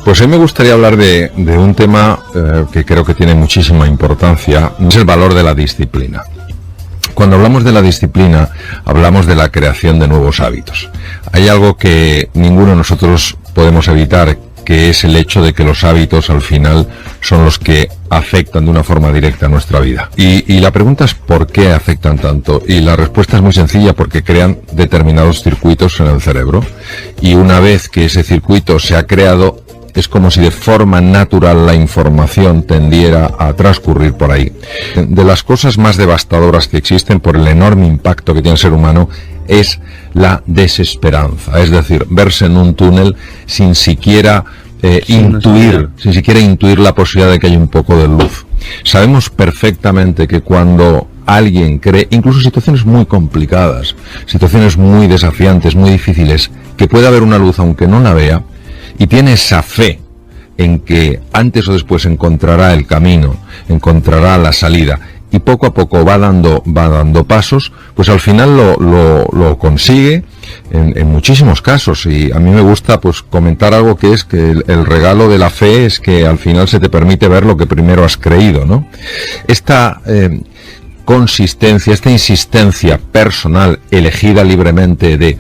Pues hoy me gustaría hablar de un tema que creo que tiene muchísima importancia, es el valor de la disciplina. Cuando hablamos de la disciplina, hablamos de la creación de nuevos hábitos. Hay algo que ninguno de nosotros podemos evitar, que es el hecho de que los hábitos al final son los que afectan de una forma directa a nuestra vida. Y la pregunta es ¿por qué afectan tanto? Y la respuesta es muy sencilla, porque crean determinados circuitos en el cerebro. Y una vez que ese circuito se ha creado, es como si de forma natural la información tendiera a transcurrir por ahí. De las cosas más devastadoras que existen por el enorme impacto que tiene el ser humano es la desesperanza, es decir, verse en un túnel sin siquiera intuir la posibilidad de que haya un poco de luz. Sabemos perfectamente que cuando alguien cree, incluso situaciones muy complicadas, situaciones muy desafiantes, muy difíciles, que puede haber una luz aunque no la vea, y tiene esa fe en que antes o después encontrará el camino, encontrará la salida, y poco a poco va dando pasos, pues al final lo consigue en muchísimos casos. Y a mí me gusta pues comentar algo que es que el regalo de la fe es que al final se te permite ver lo que primero has creído, ¿no? Esta consistencia, esta insistencia personal, elegida libremente, de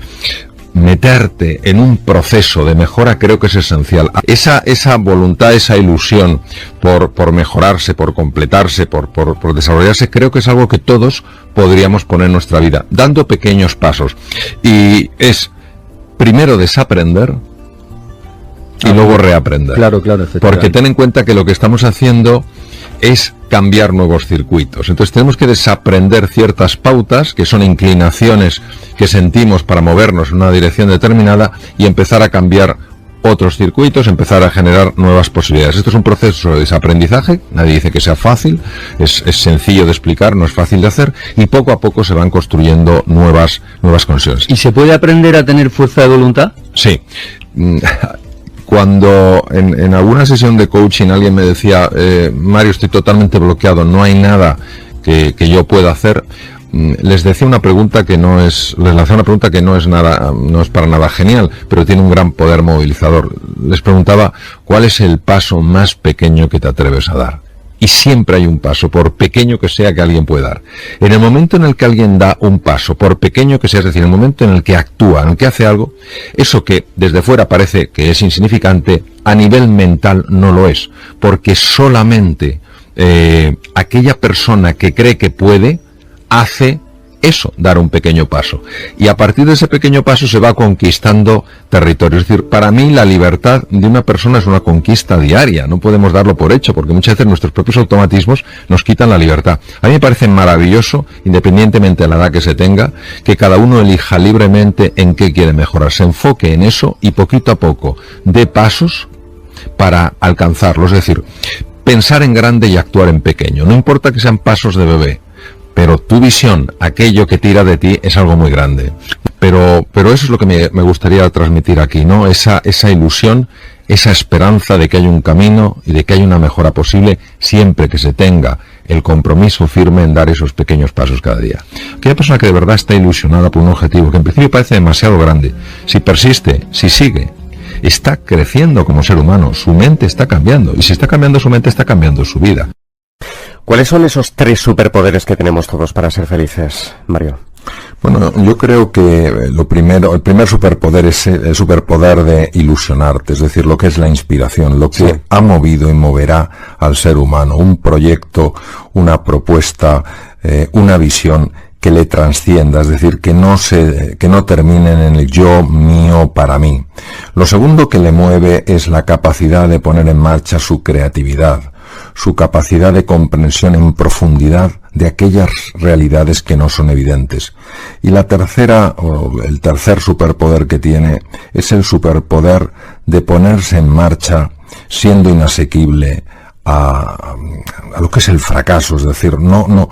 meterte en un proceso de mejora, creo que es esencial. Esa voluntad, esa ilusión por mejorarse, por completarse, por desarrollarse, creo que es algo que todos podríamos poner en nuestra vida, dando pequeños pasos. Y es primero desaprender y luego reaprender. Claro, porque ten en cuenta que lo que estamos haciendo es cambiar nuevos circuitos. Entonces tenemos que desaprender ciertas pautas, que son inclinaciones que sentimos para movernos en una dirección determinada, y empezar a cambiar otros circuitos, empezar a generar nuevas posibilidades. Esto es un proceso de desaprendizaje, nadie dice que sea fácil, es sencillo de explicar, no es fácil de hacer, y poco a poco se van construyendo nuevas conexiones. ¿Y se puede aprender a tener fuerza de voluntad? Sí. Cuando en alguna sesión de coaching alguien me decía, Mario, estoy totalmente bloqueado, no hay nada que yo pueda hacer, les lanzé una pregunta que no es nada, no es para nada genial, pero tiene un gran poder movilizador. Les preguntaba, ¿cuál es el paso más pequeño que te atreves a dar? Y siempre hay un paso, por pequeño que sea, que alguien puede dar. En el momento en el que alguien da un paso, por pequeño que sea, es decir, en el momento en el que actúa, en el que hace algo, eso que desde fuera parece que es insignificante, a nivel mental no lo es, porque solamente aquella persona que cree que puede, hace eso, dar un pequeño paso. Y a partir de ese pequeño paso se va conquistando territorio. Es decir, para mí la libertad de una persona es una conquista diaria. No podemos darlo por hecho, porque muchas veces nuestros propios automatismos nos quitan la libertad. A mí me parece maravilloso, independientemente de la edad que se tenga, que cada uno elija libremente en qué quiere mejorar. Se enfoque en eso y poquito a poco dé pasos para alcanzarlo. Es decir, pensar en grande y actuar en pequeño. No importa que sean pasos de bebé, pero tu visión, aquello que tira de ti, es algo muy grande. Pero eso es lo que me gustaría transmitir aquí, ¿no? Esa ilusión, esa esperanza de que hay un camino y de que hay una mejora posible, siempre que se tenga el compromiso firme en dar esos pequeños pasos cada día. Aquella persona que de verdad está ilusionada por un objetivo, que en principio parece demasiado grande, si persiste, si sigue, está creciendo como ser humano, su mente está cambiando, y si está cambiando su mente, está cambiando su vida. ¿Cuáles son esos 3 superpoderes que tenemos todos para ser felices, Mario? Bueno, yo creo que el primer superpoder es el superpoder de ilusionarte, es decir, lo que es la inspiración, lo que ha movido y moverá al ser humano, un proyecto, una propuesta, una visión que le trascienda, es decir, que no terminen en el yo, mío, para mí. Lo segundo que le mueve es la capacidad de poner en marcha su creatividad, su capacidad de comprensión en profundidad de aquellas realidades que no son evidentes. Y la tercera, o el tercer superpoder que tiene, es el superpoder de ponerse en marcha siendo inasequible a lo que es el fracaso, es decir, no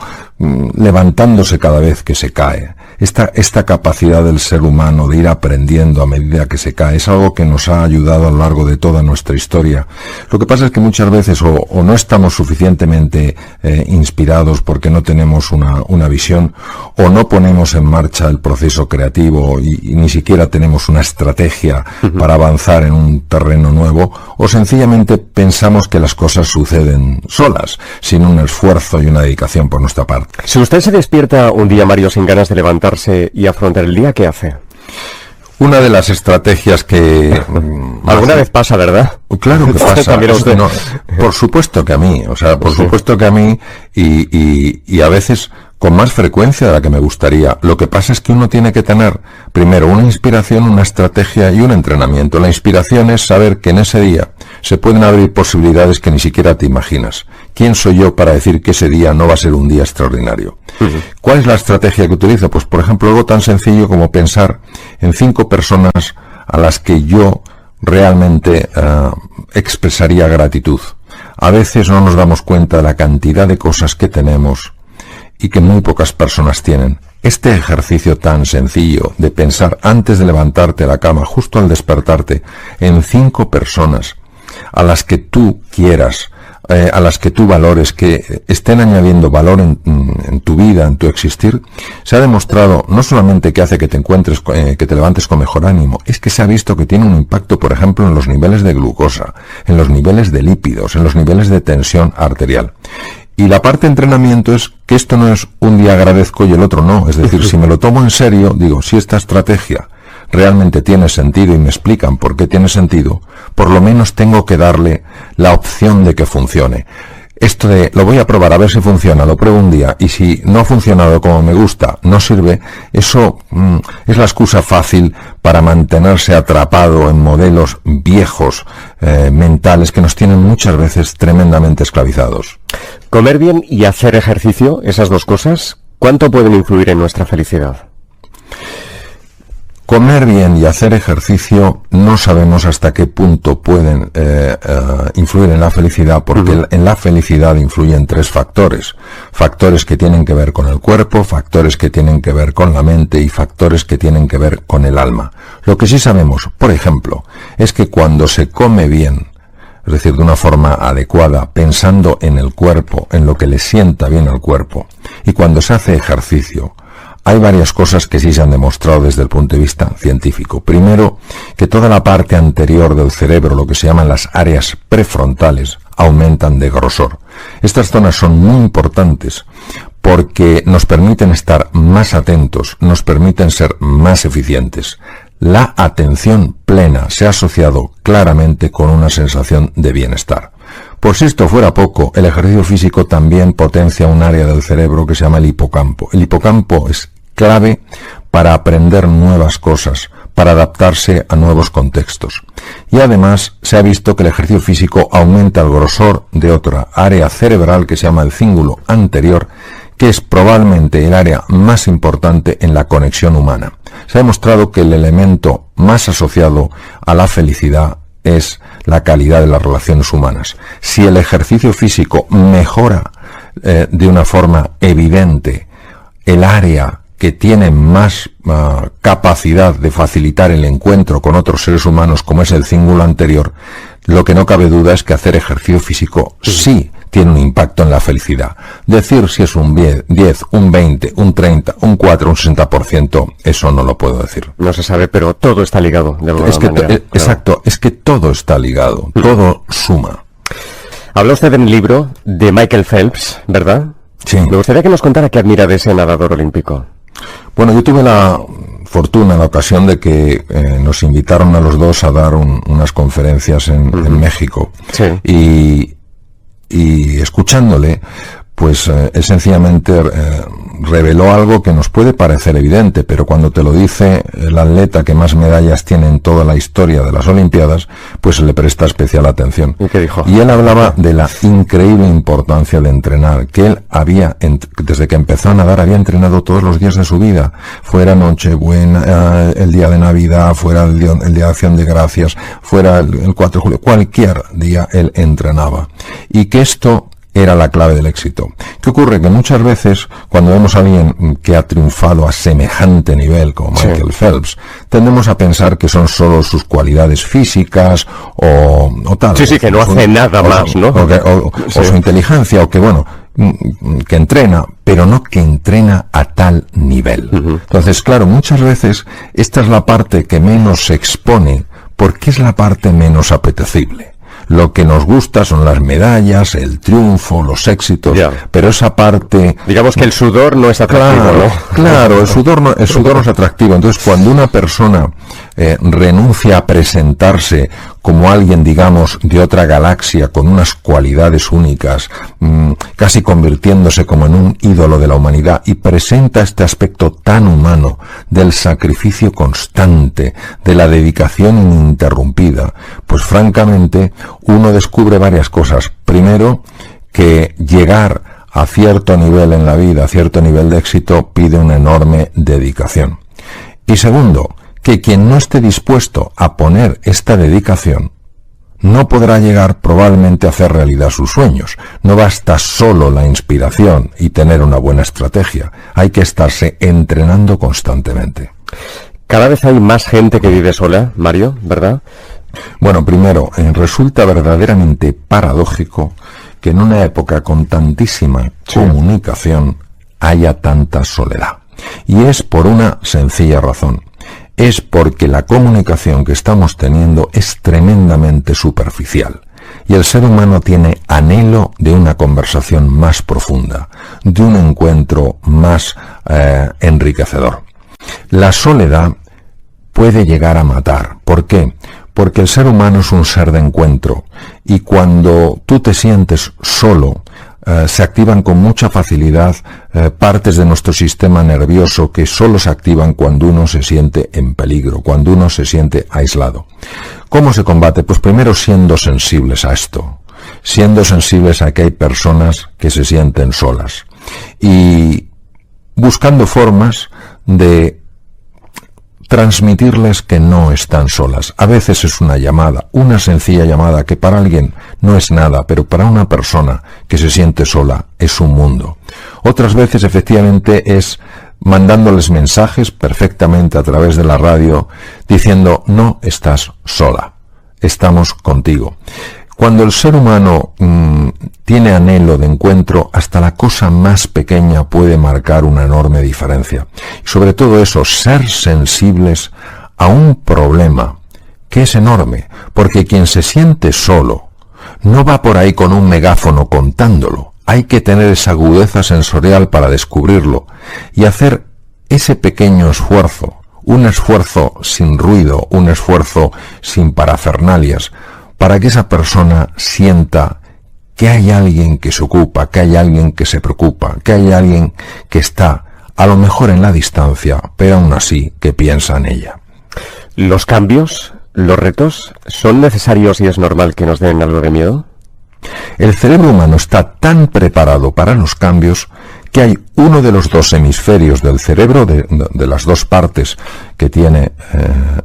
levantándose cada vez que se cae. Esta capacidad del ser humano de ir aprendiendo a medida que se cae es algo que nos ha ayudado a lo largo de toda nuestra historia. Lo que pasa es que muchas veces o no estamos suficientemente inspirados porque no tenemos una visión, o no ponemos en marcha el proceso creativo y ni siquiera tenemos una estrategia para avanzar en un terreno nuevo, algo, o sencillamente pensamos que las cosas suceden solas, sin un esfuerzo y una dedicación por nuestra parte. Si usted se despierta un día, Mario, sin ganas de levantarse y afrontar el día, ¿qué hace? Una de las estrategias que... ¿Alguna vez pasa, verdad? Claro que pasa. También a usted. No, por supuesto que a mí, por supuesto que a mí, y a veces con más frecuencia de la que me gustaría. Lo que pasa es que uno tiene que tener, primero, una inspiración, una estrategia y un entrenamiento. La inspiración es saber que en ese día se pueden abrir posibilidades que ni siquiera te imaginas. ¿Quién soy yo para decir que ese día no va a ser un día extraordinario? ¿Cuál es la estrategia que utilizo? Pues, por ejemplo, algo tan sencillo como pensar en 5 personas a las que yo realmente expresaría gratitud. A veces no nos damos cuenta de la cantidad de cosas que tenemos y que muy pocas personas tienen. Este ejercicio tan sencillo de pensar antes de levantarte de la cama, justo al despertarte, en 5 personas a las que tú quieras, a las que tú valores, que estén añadiendo valor en tu vida, en tu existir, se ha demostrado no solamente que hace que te encuentres, que te levantes con mejor ánimo, es que se ha visto que tiene un impacto, por ejemplo, en los niveles de glucosa, en los niveles de lípidos, en los niveles de tensión arterial. Y la parte de entrenamiento es que esto no es un día agradezco y el otro no. Es decir, si me lo tomo en serio, digo, si esta estrategia realmente tiene sentido y me explican por qué tiene sentido, por lo menos tengo que darle la opción de que funcione. Esto de, lo voy a probar a ver si funciona, lo pruebo un día, y si no ha funcionado como me gusta, no sirve, eso es la excusa fácil para mantenerse atrapado en modelos viejos, mentales, que nos tienen muchas veces tremendamente esclavizados. Comer bien y hacer ejercicio, esas dos cosas, ¿cuánto pueden influir en nuestra felicidad? Comer bien y hacer ejercicio no sabemos hasta qué punto pueden influir en la felicidad, porque en la felicidad influyen 3 factores. Factores que tienen que ver con el cuerpo, factores que tienen que ver con la mente y factores que tienen que ver con el alma. Lo que sí sabemos, por ejemplo, es que cuando se come bien, es decir, de una forma adecuada, pensando en el cuerpo, en lo que le sienta bien al cuerpo, y cuando se hace ejercicio, hay varias cosas que sí se han demostrado desde el punto de vista científico. Primero, que toda la parte anterior del cerebro, lo que se llaman las áreas prefrontales, aumentan de grosor. Estas zonas son muy importantes porque nos permiten estar más atentos, nos permiten ser más eficientes. La atención plena se ha asociado claramente con una sensación de bienestar. Por si esto fuera poco, el ejercicio físico también potencia un área del cerebro que se llama el hipocampo. El hipocampo es clave para aprender nuevas cosas, para adaptarse a nuevos contextos. Y además se ha visto que el ejercicio físico aumenta el grosor de otra área cerebral que se llama el cíngulo anterior, que es probablemente el área más importante en la conexión humana. Se ha demostrado que el elemento más asociado a la felicidad es la calidad de las relaciones humanas. Si el ejercicio físico mejora de una forma evidente el área que tiene más capacidad de facilitar el encuentro con otros seres humanos, como es el cíngulo anterior, lo que no cabe duda es que hacer ejercicio físico sí tiene un impacto en la felicidad. Decir si es un 10, un 20, un 30, un 4, un 60%, eso no lo puedo decir. No se sabe, pero todo está ligado de alguna manera. Claro. Exacto, es que todo está ligado, todo suma. Habla usted en el libro de Michael Phelps, ¿verdad? Sí. Me gustaría que nos contara qué admira de ese nadador olímpico. Bueno, yo tuve la fortuna, la ocasión de que nos invitaron a los dos a dar unas conferencias en México. Sí. Y escuchándole, pues él sencillamente reveló algo que nos puede parecer evidente, pero cuando te lo dice el atleta que más medallas tiene en toda la historia de las Olimpiadas, pues le presta especial atención. ¿Y qué dijo? Y él hablaba de la increíble importancia de entrenar, que él había, desde que empezó a nadar, había entrenado todos los días de su vida, fuera Nochebuena, el día de Navidad, fuera el día de Acción de Gracias, fuera el 4 de julio, cualquier día él entrenaba. Y que esto era la clave del éxito. ¿Qué ocurre? Que muchas veces, cuando vemos a alguien que ha triunfado a semejante nivel como Michael Phelps, tendemos a pensar que son solo sus cualidades físicas o tal. Sí, que no hace nada más, ¿no? O su inteligencia, o que, bueno, que entrena, pero no que entrena a tal nivel. Entonces, claro, muchas veces esta es la parte que menos se expone porque es la parte menos apetecible. Lo que nos gusta son las medallas, el triunfo, los éxitos, pero esa parte... Digamos que el sudor no es atractivo, claro, ¿no? Claro, el sudor no es atractivo. Entonces, cuando una persona renuncia a presentarse como alguien, digamos, de otra galaxia, con unas cualidades únicas, casi convirtiéndose como en un ídolo de la humanidad, y presenta este aspecto tan humano del sacrificio constante, de la dedicación ininterrumpida, pues francamente uno descubre varias cosas. Primero, que llegar a cierto nivel en la vida, a cierto nivel de éxito, pide una enorme dedicación. Y segundo, que quien no esté dispuesto a poner esta dedicación no podrá llegar probablemente a hacer realidad sus sueños. No basta solo la inspiración y tener una buena estrategia. Hay que estarse entrenando constantemente. Cada vez hay más gente que vive sola, Mario, ¿verdad? Bueno, primero, resulta verdaderamente paradójico que en una época con tantísima comunicación haya tanta soledad. Y es por una sencilla razón. Es porque la comunicación que estamos teniendo es tremendamente superficial. Y el ser humano tiene anhelo de una conversación más profunda, de un encuentro más enriquecedor. La soledad puede llegar a matar. ¿Por qué? Porque el ser humano es un ser de encuentro, y cuando tú te sientes solo, se activan con mucha facilidad partes de nuestro sistema nervioso que solo se activan cuando uno se siente en peligro, cuando uno se siente aislado. ¿Cómo se combate? Pues primero siendo sensibles a esto, siendo sensibles a que hay personas que se sienten solas y buscando formas de transmitirles que no están solas. A veces es una llamada, una sencilla llamada que para alguien no es nada, pero para una persona que se siente sola es un mundo. Otras veces efectivamente es mandándoles mensajes perfectamente a través de la radio diciendo no estás sola, estamos contigo. Cuando el ser humano tiene anhelo de encuentro, hasta la cosa más pequeña puede marcar una enorme diferencia. Y sobre todo eso, ser sensibles a un problema que es enorme, porque quien se siente solo no va por ahí con un megáfono contándolo. Hay que tener esa agudeza sensorial para descubrirlo y hacer ese pequeño esfuerzo, un esfuerzo sin ruido, un esfuerzo sin parafernalias, para que esa persona sienta que hay alguien que se ocupa, que hay alguien que se preocupa, que hay alguien que está, a lo mejor en la distancia, pero aún así que piensa en ella. ¿Los cambios, los retos, son necesarios y es normal que nos den algo de miedo? El cerebro humano está tan preparado para los cambios que hay uno de los dos hemisferios del cerebro, de las dos partes que tiene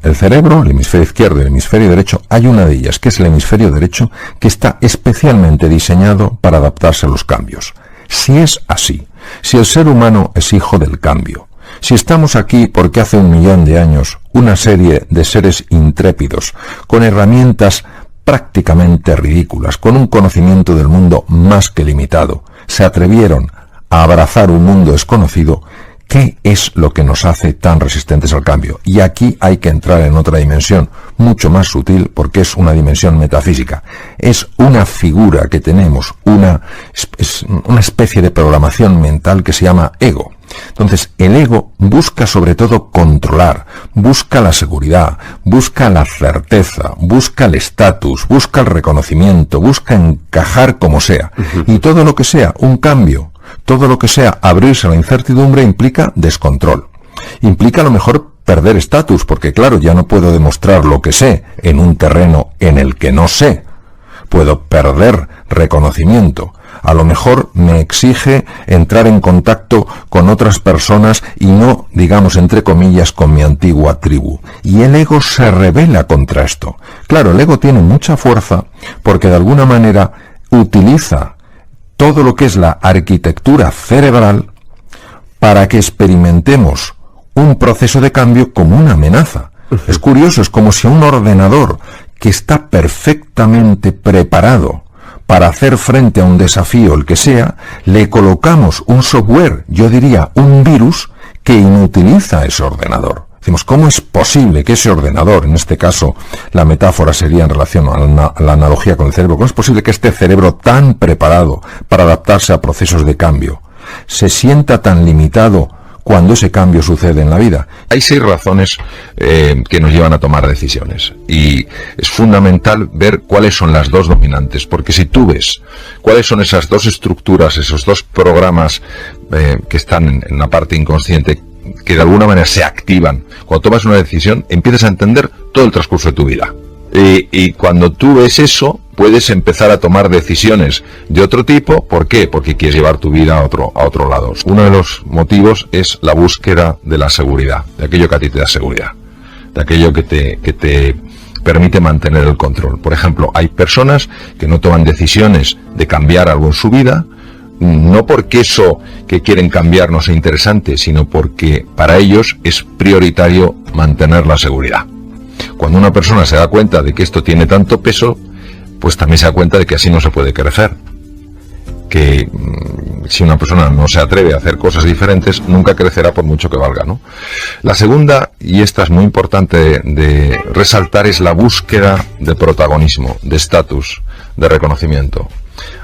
el cerebro, el hemisferio izquierdo y el hemisferio derecho, hay una de ellas, que es el hemisferio derecho, que está especialmente diseñado para adaptarse a los cambios. Si es así, si el ser humano es hijo del cambio, si estamos aquí porque hace 1 millón de años una serie de seres intrépidos, con herramientas prácticamente ridículas, con un conocimiento del mundo más que limitado, se atrevieron a abrazar un mundo desconocido, ¿qué es lo que nos hace tan resistentes al cambio? Y aquí hay que entrar en otra dimensión, mucho más sutil, porque es una dimensión metafísica. Es una figura que tenemos, una especie de programación mental que se llama ego. Entonces, el ego busca sobre todo controlar, busca la seguridad, busca la certeza, busca el estatus, busca el reconocimiento, busca encajar como sea. Y todo lo que sea un cambio, todo lo que sea abrirse a la incertidumbre implica descontrol. Implica a lo mejor perder estatus, porque claro, ya no puedo demostrar lo que sé en un terreno en el que no sé. Puedo perder reconocimiento. A lo mejor me exige entrar en contacto con otras personas y no, digamos, entre comillas, con mi antigua tribu. Y el ego se rebela contra esto. Claro, el ego tiene mucha fuerza porque de alguna manera utiliza todo lo que es la arquitectura cerebral para que experimentemos un proceso de cambio como una amenaza. Es curioso, es como si a un ordenador que está perfectamente preparado para hacer frente a un desafío, el que sea, le colocamos un software, yo diría un virus, que inutiliza ese ordenador. Decimos, ¿cómo es posible que ese ordenador, en este caso la metáfora sería en relación a la analogía con el cerebro, cómo es posible que este cerebro tan preparado para adaptarse a procesos de cambio se sienta tan limitado cuando ese cambio sucede en la vida? Hay 6 razones que nos llevan a tomar decisiones, y es fundamental ver cuáles son las 2 dominantes, porque si tú ves cuáles son esas 2 estructuras, esos 2 programas que están en la parte inconsciente, que de alguna manera se activan cuando tomas una decisión, empiezas a entender todo el transcurso de tu vida. Y cuando tú ves eso, puedes empezar a tomar decisiones de otro tipo. ¿Por qué? Porque quieres llevar tu vida a otro lado. Uno de los motivos es la búsqueda de la seguridad, de aquello que a ti te da seguridad, de aquello que te permite mantener el control. Por ejemplo, hay personas que no toman decisiones de cambiar algo en su vida, no porque eso que quieren cambiar no sea interesante, sino porque para ellos es prioritario mantener la seguridad. Cuando una persona se da cuenta de que esto tiene tanto peso, pues también se da cuenta de que así no se puede crecer. Que si una persona no se atreve a hacer cosas diferentes, nunca crecerá por mucho que valga, ¿no? La segunda, y esta es muy importante de resaltar, es la búsqueda de protagonismo, de estatus, de reconocimiento.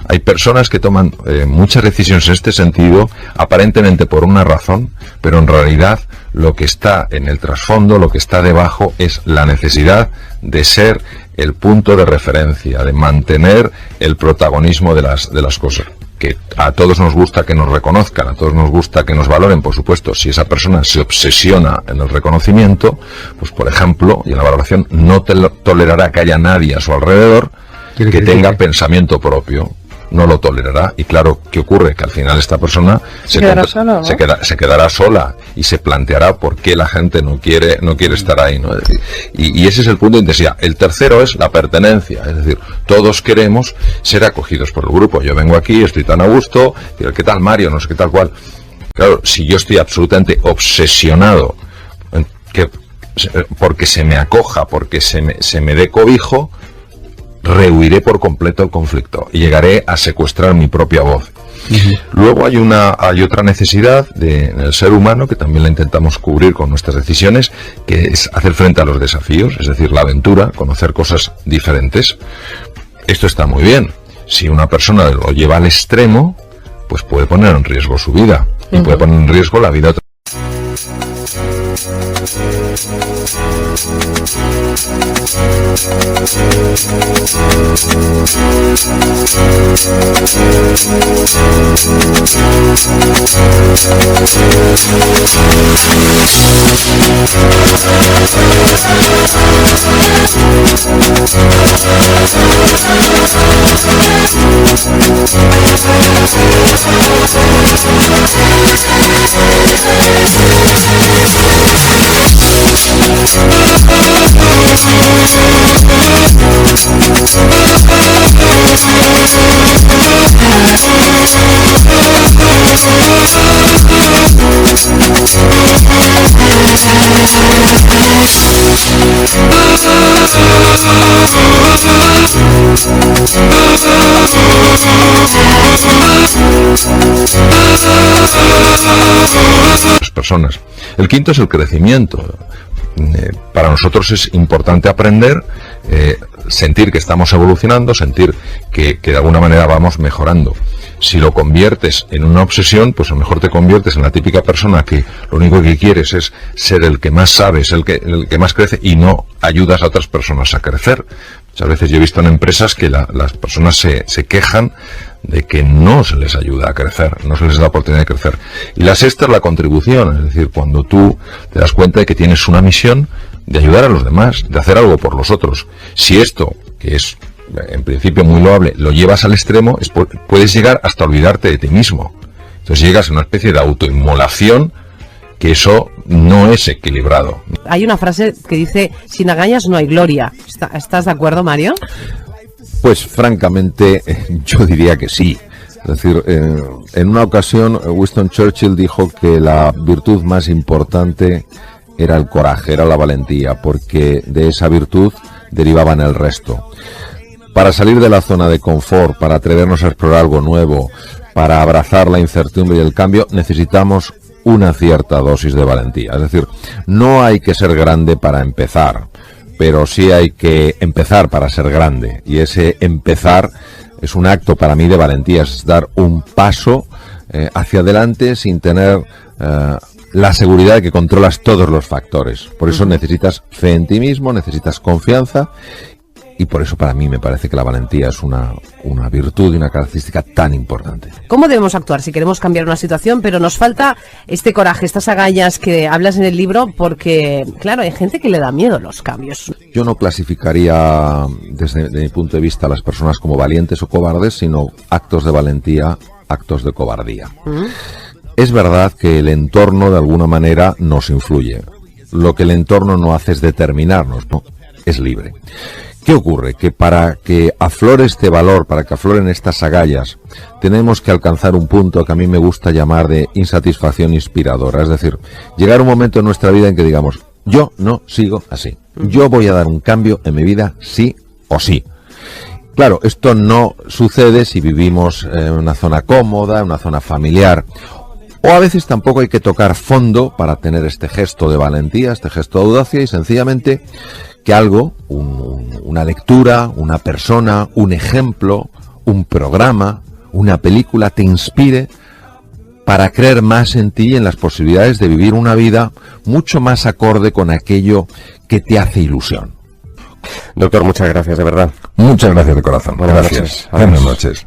Hay personas que toman muchas decisiones en este sentido, aparentemente por una razón, pero en realidad lo que está en el trasfondo, lo que está debajo, es la necesidad de ser el punto de referencia, de mantener el protagonismo de las cosas. Que a todos nos gusta que nos reconozcan, a todos nos gusta que nos valoren, por supuesto. Si esa persona se obsesiona en el reconocimiento, pues por ejemplo, y en la valoración, no tolerará que haya nadie a su alrededor que tenga pensamiento propio. No lo tolerará, y claro, ¿qué ocurre? Que al final esta persona se quedará sola y se planteará por qué la gente no quiere estar ahí, ¿no? Y ese es el punto de intensidad. El tercero es la pertenencia, es decir, todos queremos ser acogidos por el grupo. Yo vengo aquí, estoy tan a gusto, ¿qué tal Mario? No sé qué tal cual. Claro, si yo estoy absolutamente obsesionado porque se me acoja, porque se me dé cobijo, rehuiré por completo el conflicto y llegaré a secuestrar mi propia voz. Luego hay otra necesidad en el ser humano que también la intentamos cubrir con nuestras decisiones, que es hacer frente a los desafíos, es decir, la aventura, conocer cosas diferentes. Esto está muy bien. Si una persona lo lleva al extremo, pues puede poner en riesgo su vida y puede poner en riesgo la vida de otra. Personas. El quinto es el crecimiento. Para nosotros es importante aprender, sentir que estamos evolucionando, sentir que de alguna manera vamos mejorando. Si lo conviertes en una obsesión, pues a lo mejor te conviertes en la típica persona que lo único que quieres es ser el que más sabes, el que más crece, y no ayudas a otras personas a crecer. Muchas veces yo he visto en empresas que las personas se quejan de que no se les ayuda a crecer, no se les da oportunidad de crecer. Y la sexta es la contribución, es decir, cuando tú te das cuenta de que tienes una misión de ayudar a los demás, de hacer algo por los otros. Si esto, que es en principio muy loable, lo llevas al extremo, puedes llegar hasta olvidarte de ti mismo. Entonces llegas a una especie de autoinmolación, que eso no es equilibrado. Hay una frase que dice, sin agallas no hay gloria. ¿Estás de acuerdo, Mario? Pues francamente yo diría que sí. Es decir, en una ocasión Winston Churchill dijo que la virtud más importante era el coraje, era la valentía, porque de esa virtud derivaban el resto. Para salir de la zona de confort, para atrevernos a explorar algo nuevo, para abrazar la incertidumbre y el cambio, necesitamos una cierta dosis de valentía. Es decir, no hay que ser grande para empezar, pero sí hay que empezar para ser grande. Y ese empezar es un acto para mí de valentía, es dar un paso hacia adelante sin tener la seguridad de que controlas todos los factores. Por eso necesitas fe en ti mismo, necesitas confianza, y por eso para mí me parece que la valentía es una virtud y una característica tan importante. ¿Cómo debemos actuar si queremos cambiar una situación, pero nos falta este coraje, estas agallas que hablas en el libro? Porque, claro, hay gente que le da miedo los cambios. Yo no clasificaría desde mi punto de vista a las personas como valientes o cobardes, sino actos de valentía, actos de cobardía. Es verdad que el entorno de alguna manera nos influye. Lo que el entorno no hace es determinarnos, ¿no? Es libre. ¿Qué ocurre? Que para que aflore este valor, para que afloren estas agallas, tenemos que alcanzar un punto que a mí me gusta llamar de insatisfacción inspiradora. Es decir, llegar a un momento en nuestra vida en que digamos, yo no sigo así. Yo voy a dar un cambio en mi vida sí o sí. Claro, esto no sucede si vivimos en una zona cómoda, en una zona familiar. O a veces tampoco hay que tocar fondo para tener este gesto de valentía, este gesto de audacia, y sencillamente que algo, una lectura, una persona, un ejemplo, un programa, una película te inspire para creer más en ti y en las posibilidades de vivir una vida mucho más acorde con aquello que te hace ilusión. Doctor, muchas gracias, de verdad. Muchas gracias de corazón. Buenas Gracias. noches. Buenas noches.